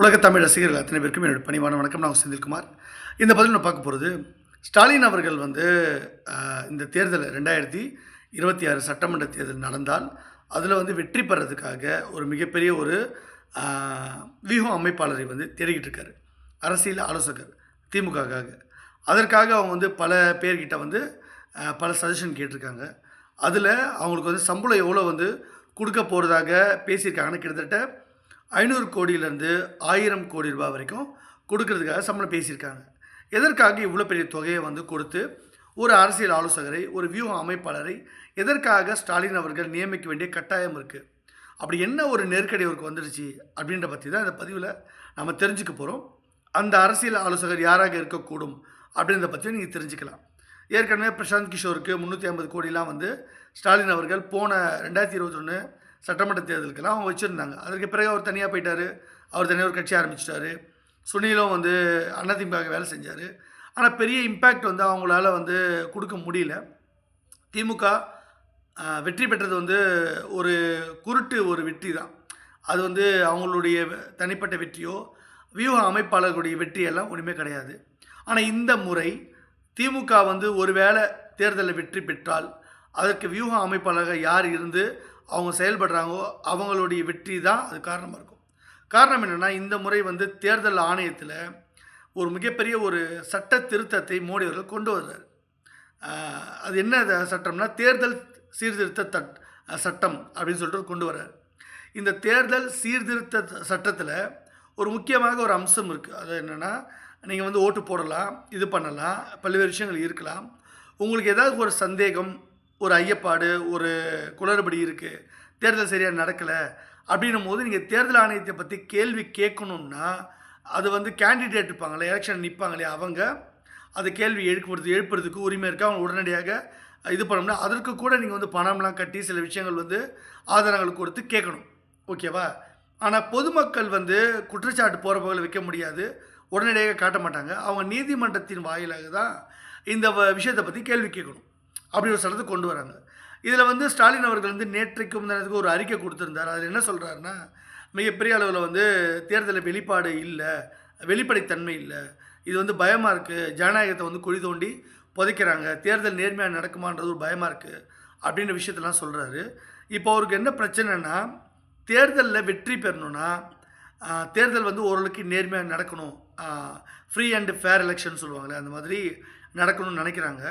உலக தமிழ் ரசிகர்கள் அத்தனை பேருக்கும் என்னோட பணிவான வணக்கம். நான் செந்தில்குமார். இந்த பதில் நான் பார்க்க போகிறது, ஸ்டாலின் அவர்கள் வந்து இந்த தேர்தல் 2026 சட்டமன்ற தேர்தல் நடந்தால் அதில் வந்து வெற்றி பெறதுக்காக ஒரு மிகப்பெரிய ஒரு வியூகம் அமைப்பாளரை வந்து தேடிக்கிட்டு இருக்காரு. அரசியல் ஆலோசகர் திமுகக்காக. அதற்காக அவங்க வந்து பல பேர்கிட்ட வந்து பல சஜஷன் கேட்டிருக்காங்க. அதில் அவங்களுக்கு வந்து சம்பளம் எவ்வளோ வந்து கொடுக்க போகிறதாக பேசியிருக்காங்கன்னு கிட்டத்தட்ட 500 கோடியிலேருந்து 1000 கோடி ரூபாய் வரைக்கும் கொடுக்கறதுக்காக சம்பளம் பேசியிருக்காங்க. எதற்காக இவ்வளோ பெரிய தொகையை வந்து கொடுத்து ஒரு அரசியல் ஆலோசகரை, ஒரு வியூக அமைப்பாளரை எதற்காக ஸ்டாலின் அவர்கள் நியமிக்க வேண்டிய கட்டாயம் இருக்குது? அப்படி என்ன ஒரு நெருக்கடி அவருக்கு வந்துடுச்சு அப்படின்ற பற்றி தான் இந்த பதிவில் நம்ம தெரிஞ்சுக்க போகிறோம். அந்த அரசியல் ஆலோசகர் யாராக இருக்கக்கூடும் அப்படின்றத பற்றி நீங்கள் தெரிஞ்சுக்கலாம். ஏற்கனவே பிரசாந்த் கிஷோருக்கு 350 கோடிலாம் வந்து ஸ்டாலின் அவர்கள் போன 2021 சட்டமன்ற தேர்தலுக்கெல்லாம் அவங்க வச்சுருந்தாங்க. அதற்கு பிறகு அவர் தனியாக போயிட்டார். அவர் தனியாக ஒரு கட்சி ஆரம்பிச்சிட்டாரு. சுனிலும் வந்து அதிமுக வேலை செஞ்சார். ஆனால் பெரிய இம்பேக்ட் வந்து அவங்களால வந்து கொடுக்க முடியல. திமுக வெற்றி பெற்றது வந்து ஒரு ஒரு வெற்றி தான். அது வந்து அவங்களுடைய தனிப்பட்ட வெற்றியோ வியூக அமைப்பாளர்களுடைய வெற்றியெல்லாம் ஒன்றுமே கிடையாது. ஆனால் இந்த முறை திமுக வந்து ஒரு வேளை தேர்தலில் வெற்றி பெற்றால் அதற்கு வியூக அமைப்பாளராக யார் இருந்து அவங்க செயல்படுறாங்கோ அவங்களுடைய வெற்றி தான் அது காரணமாக இருக்கும். காரணம் என்னென்னா, இந்த முறை வந்து தேர்தல் ஆணையத்தில் ஒரு மிகப்பெரிய ஒரு சட்ட திருத்தத்தை மோடி அவர்கள் கொண்டு வர்றார். அது என்ன சட்டம்னா, தேர்தல் சீர்திருத்த சட்டம் அப்படின்னு சொல்லிட்டு கொண்டு வர்றார். இந்த தேர்தல் சீர்திருத்த சட்டத்தில் ஒரு முக்கியமாக ஒரு அம்சம் இருக்குது. அது என்னென்னா, நீங்கள் வந்து ஓட்டு போடலாம், இது பண்ணலாம், பல்வேறு விஷயங்கள் இருக்கலாம். உங்களுக்கு ஏதாவது ஒரு சந்தேகம், ஒரு ஐயப்பாடு, ஒரு குளறுபடி இருக்குது, தேர்தல் சரியாக நடக்கலை அப்படின்னும் போது நீங்கள் தேர்தல் ஆணையத்தை பற்றி கேள்வி கேட்கணுன்னா, அது வந்து கேண்டிடேட் இருப்பாங்களே, எலெக்ஷன் நிற்பாங்களே, அவங்க அது கேள்வி எழுப்புறதுக்கு உரிமை இருக்குது. அவங்க உடனடியாக இது பண்ணோம்னா அதற்கு கூட நீங்கள் வந்து பணம்லாம் கட்டி சில விஷயங்கள் வந்து ஆதாரங்கள் கொடுத்து கேட்கணும். ஓகேவா? ஆனால் பொதுமக்கள் வந்து குற்றச்சாட்டு போகிற போகில் வைக்க முடியாது, உடனடியாக காட்ட மாட்டாங்க. அவங்க நீதிமன்றத்தின் வாயிலாக தான் இந்த விஷயத்தை பற்றி கேள்வி கேட்கணும். அப்படி ஒரு சட்டத்தை கொண்டு வராங்க. இதில் வந்து ஸ்டாலின் அவர்கள் வந்து நேற்றைக்கும் தினத்துக்கு ஒரு அறிக்கை கொடுத்துருந்தார். அதில் என்ன சொல்கிறாருன்னா, மிகப்பெரிய அளவில் வந்து தேர்தலில் வெளிப்பாடு இல்லை, வெளிப்படைத்தன்மை இல்லை, இது வந்து பயமாக இருக்குது, ஜனநாயகத்தை வந்து குழி தோண்டி புதைக்கிறாங்க, தேர்தல் நேர்மையாக நடக்குமான்றது ஒரு பயமாக இருக்குது அப்படின்ற விஷயத்தெல்லாம் சொல்கிறாரு. இப்போ அவருக்கு என்ன பிரச்சனைனா, தேர்தலில் வெற்றி பெறணுன்னா தேர்தல் வந்து ஓரளவுக்கு நேர்மையாக நடக்கணும், ஃப்ரீ அண்ட் ஃபேர் எலெக்ஷன் சொல்லுவாங்களே, அந்த மாதிரி நடக்கணும்னு நினைக்கிறாங்க.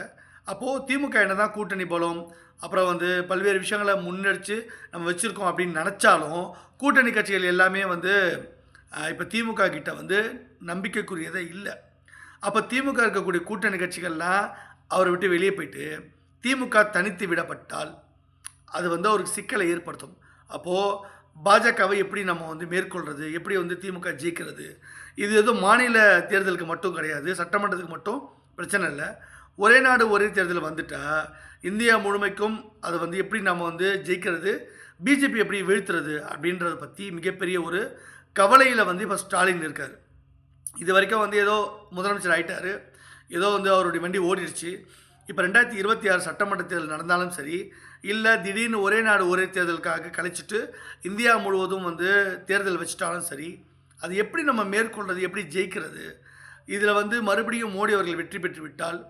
அப்போது திமுக என்ன தான் கூட்டணி பலம், அப்புறம் வந்து பல்வேறு விஷயங்களை முன்னெடுத்து நம்ம வச்சுருக்கோம் அப்படின்னு நினச்சாலும், கூட்டணி கட்சிகள் எல்லாமே வந்து இப்போ திமுக கிட்ட வந்து நம்பிக்கைக்குரியதே இல்லை. அப்போ திமுக இருக்கக்கூடிய கூட்டணி கட்சிகள்லாம் அவரை விட்டு வெளியே போயிட்டு திமுக தனித்து விடப்பட்டால் அது வந்து அவருக்கு சிக்கலை ஏற்படுத்தும். அப்போது பாஜகவை எப்படி நம்ம வந்து மேற்கொள்கிறது, எப்படி வந்து திமுக ஜெயிக்கிறது, இது எதுவும் மாநில தேர்தலுக்கு மட்டும் கிடையாது, சட்டமன்றத்துக்கு மட்டும் பிரச்சனை இல்லை. ஒரே நாடு ஒரே தேர்தல் வந்துட்டால் இந்தியா முழுமைக்கும் அதை வந்து எப்படி நம்ம வந்து ஜெயிக்கிறது, பிஜேபி எப்படி வீழ்த்துறது அப்படின்றத பற்றி மிகப்பெரிய ஒரு கவலையில் வந்து இப்போ ஸ்டாலின் இருக்கார். இது வரைக்கும் வந்து ஏதோ முதலமைச்சர் ஆகிட்டார், ஏதோ வந்து அவருடைய வண்டி ஓடிடுச்சு. இப்போ 2026 சட்டமன்ற தேர்தல் நடந்தாலும் சரி, இல்லை திடீர்னு ஒரே நாடு ஒரே தேர்தலுக்காக கழிச்சிட்டு இந்தியா முழுவதும் வந்து தேர்தல் வச்சுட்டாலும் சரி, அது எப்படி நம்ம மேற்கொள்வது, எப்படி ஜெயிக்கிறது? இதில் வந்து மறுபடியும் மோடி அவர்கள் வெற்றி பெற்று விட்டால்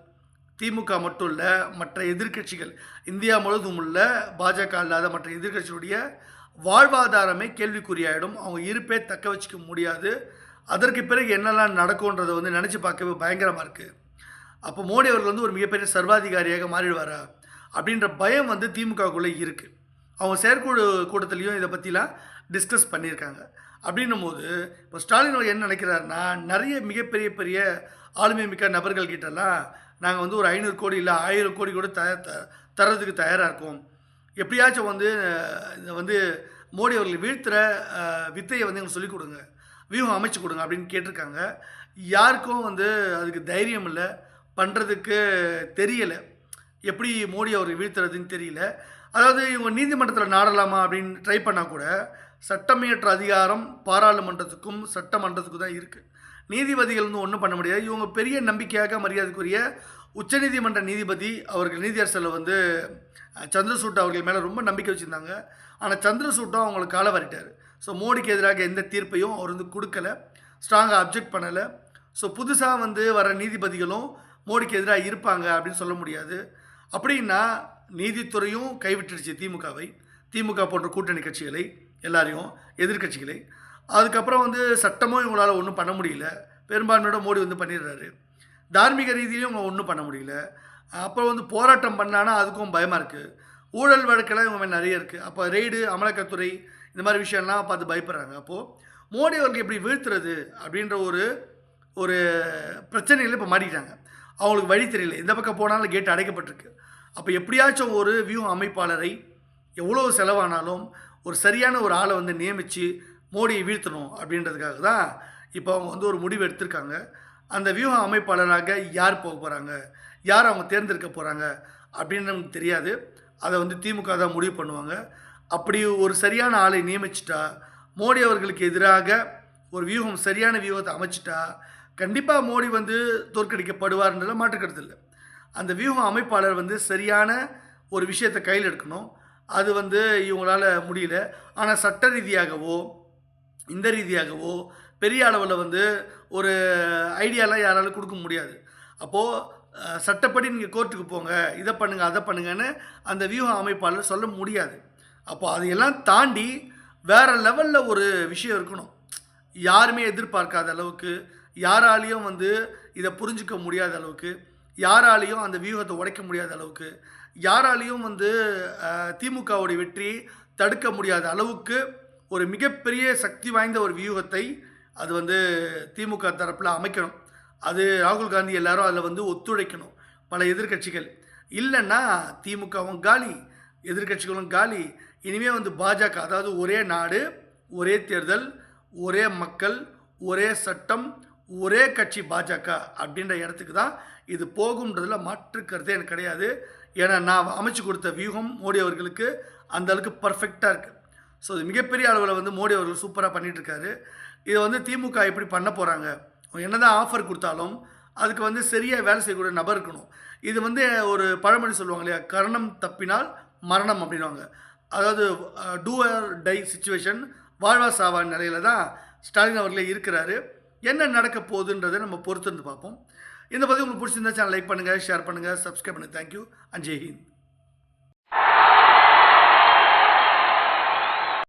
திமுக மட்டும் இல்லை, மற்ற எதிர்க்கட்சிகள், இந்தியா முழுவதும் உள்ள பாஜக இல்லாத மற்ற எதிர்க்கட்சிகளுடைய வாழ்வாதாரமே கேள்விக்குறியாயிடும். அவங்க இருப்பே தக்க வச்சுக்க முடியாது. அதற்கு பிறகு என்னெல்லாம் நடக்கும்ன்றதை வந்து நினச்சி பார்க்கவே பயங்கரமாக இருக்குது. அப்போ மோடி அவர்கள் வந்து ஒரு மிகப்பெரிய சர்வாதிகாரியாக மாறிடுவாரா அப்படின்ற பயம் வந்து திமுகவுக்குள்ளே இருக்குது. அவங்க செயற்குழு கூட்டத்திலையும் இதை பற்றிலாம் டிஸ்கஸ் பண்ணியிருக்காங்க. அப்படின்னும் போது இப்போ ஸ்டாலின் அவர் என்ன நினைக்கிறாருன்னா, நிறைய மிகப்பெரிய பெரிய ஆளுமை மிக்க நபர்கள்கிட்டலாம் நாங்கள் வந்து ஒரு 500 கோடி இல்லை 1000 கோடி கூட தரதுக்கு தயாராக இருக்கோம், எப்படியாச்சும் வந்து இந்த வந்து மோடி அவர்கள் வீழ்த்துகிற வித்தையை வந்து எங்களுக்கு சொல்லிக் கொடுங்க, வியூகம் அமைச்சு கொடுங்க அப்படின்னு கேட்டிருக்காங்க. யாருக்கும் வந்து அதுக்கு தைரியம் இல்லை, பண்ணுறதுக்கு தெரியலை, எப்படி மோடி அவர்கள் வீழ்த்துறதுன்னு தெரியல. அதாவது இவங்க நீதிமன்றத்தில் நாடலாமா அப்படின்னு ட்ரை பண்ணால் கூட சட்டமியற்ற அதிகாரம் பாராளுமன்றத்துக்கும் சட்டமன்றத்துக்கும் தான் இருக்குது. நீதிபதிகள் வந்து ஒன்றும் பண்ண முடியாது. இவங்க பெரிய நம்பிக்கையாக மரியாதைக்குரிய உச்சநீதிமன்ற நீதிபதி அவர்கள் நீதியரசரில் வந்து சந்திரசூட் அவர்கள் மேலே ரொம்ப நம்பிக்கை வச்சுருந்தாங்க. ஆனால் சந்திரசூட்டும் அவங்களுக்கு காலை வாரிட்டார். ஸோ மோடிக்கு எதிராக எந்த தீர்ப்பையும் அவர் வந்து கொடுக்கல. ஸ்ட்ராங்காக அப்ஜெக்ட் பண்ணலை. ஸோ புதுசாக வந்து வர நீதிபதிகளும் மோடிக்கு எதிராக இருப்பாங்க அப்படின்னு சொல்ல முடியாது. அப்படின்னா நீதித்துறையும் கைவிட்டுடுச்சு திமுகவை, திமுக போன்ற கூட்டணி கட்சிகளை, எல்லாரையும், எதிர்க்கட்சிகளை. அதுக்கப்புறம் வந்து சட்டமும் இவங்களால் ஒன்றும் பண்ண முடியல. பெரும்பான்மையோட மோடி வந்து பண்ணிடுறாரு. தார்மீக ரீதியிலையும் இவங்க ஒன்றும் பண்ண முடியல. அப்புறம் வந்து போராட்டம் பண்ணானா அதுக்கும் பயமாக இருக்குது. ஊழல் வழக்கெல்லாம் இவங்க மேலே நிறைய இருக்குது. அப்போ ரெய்டு, அமலாக்கத்துறை இந்த மாதிரி விஷயம்லாம் பார்த்து பயப்படுறாங்க. அப்போது மோடி அவர்கள் எப்படி வீழ்த்துறது அப்படின்ற ஒரு ஒரு பிரச்சனையில் இப்போ மாட்டிக்கிட்டாங்க. அவங்களுக்கு வழி தெரியல. எந்த பக்கம் போனாலும் கேட் அடைக்கப்பட்டிருக்கு. அப்போ எப்படியாச்சும் ஒரு வியூக அமைப்பாளரை எவ்வளோ செலவானாலும் ஒரு சரியான ஒரு ஆளை வந்து நியமித்து மோடியை வீழ்த்தணும் அப்படின்றதுக்காக தான் இப்போ அவங்க வந்து ஒரு முடிவு எடுத்திருக்காங்க. அந்த வியூக அமைப்பாளராக யார் போக போகிறாங்க, யார் அவங்க தேர்ந்தெடுக்க போகிறாங்க அப்படின்னு நமக்கு தெரியாது. அதை வந்து திமுக தான் முடிவு பண்ணுவாங்க. அப்படி ஒரு சரியான ஆளை நியமிச்சிட்டா, மோடி அவர்களுக்கு எதிராக ஒரு வியூகம், சரியான வியூகத்தை அமைச்சிட்டா, கண்டிப்பாக மோடி வந்து தோற்கடிக்கப்படுவார்ன்றதில் மாற்றுக்கிறது இல்லை. அந்த வியூக அமைப்பாளர் வந்து சரியான ஒரு விஷயத்தை கையில் எடுக்கணும். அது வந்து இவங்களால் முடியல. ஆனால் சட்ட ரீதியாகவோ இந்த ரீதியாகவோ பெரிய அளவில் வந்து ஒரு ஐடியாலாம் யாராலும் கொடுக்க முடியாது. அப்போது சட்டப்படி நீங்கள் கோர்ட்டுக்கு போங்க, இதை பண்ணுங்கள், அதை பண்ணுங்கன்னு அந்த வியூக அமைப்பாளர் சொல்ல முடியாது. அப்போ அதையெல்லாம் தாண்டி வேறு லெவலில் ஒரு விஷயம் இருக்கணும். யாருமே எதிர்பார்க்காத அளவுக்கு, யாராலையும் வந்து இதை புரிஞ்சிக்க முடியாத அளவுக்கு, யாராலையும் அந்த வியூகத்தை உடைக்க முடியாத அளவுக்கு, யாராலையும் வந்து திமுகவுடைய வெற்றியை தடுக்க முடியாத அளவுக்கு ஒரு மிகப்பெரிய சக்தி வாய்ந்த ஒரு வியூகத்தை அது வந்து திமுக தரப்பில் அமைக்கணும். அது ராகுல் காந்தி எல்லாரும் அதில் வந்து ஒத்துழைக்கணும். பல எதிர்க்கட்சிகள் இல்லைன்னா திமுகவும் காலி, எதிர்க்கட்சிகளும் காலி. இனிமேல் வந்து பாஜக, அதாவது ஒரே நாடு, ஒரே தேர்தல், ஒரே மக்கள், ஒரே சட்டம், ஒரே கட்சி பாஜக அப்படின்ற இடத்துக்கு தான் இது போகும்ன்றதில் மாற்று கருத்தே எனக்கு கிடையாது. ஏன்னா நான் அமைச்சு கொடுத்த வியூகம் மோடி அவர்களுக்கு அந்த அளவுக்கு பர்ஃபெக்டாக இருக்குது. ஸோ இது மிகப்பெரிய அளவில் வந்து மோடி அவர்கள் சூப்பராக பண்ணிகிட்ருக்காரு. இதை வந்து திமுக எப்படி பண்ண போகிறாங்க, என்ன தான் ஆஃபர் கொடுத்தாலும் அதுக்கு வந்து சரியாக வேலை செய்யக்கூடிய நபர் இருக்கணும். இது வந்து ஒரு பழமொழி சொல்லுவாங்க இல்லையா, கரணம் தப்பினால் மரணம் அப்படின்வாங்க. அதாவது டூ ஆர் டை சிச்சுவேஷன், வாழ்வா சாவா நிலையில தான் ஸ்டாலின் அவர்களே இருக்கிறாரு. என்ன நடக்க போகுதுன்றதை நம்ம பொறுத்து இருந்து பார்ப்போம். இந்த பதிவு உங்களுக்கு பிடிச்சிருந்தா சேனல் லைக் பண்ணுங்கள், ஷேர் பண்ணுங்கள், சப்ஸ்கிரைப் பண்ணுங்கள். Thank you and Jai Hind.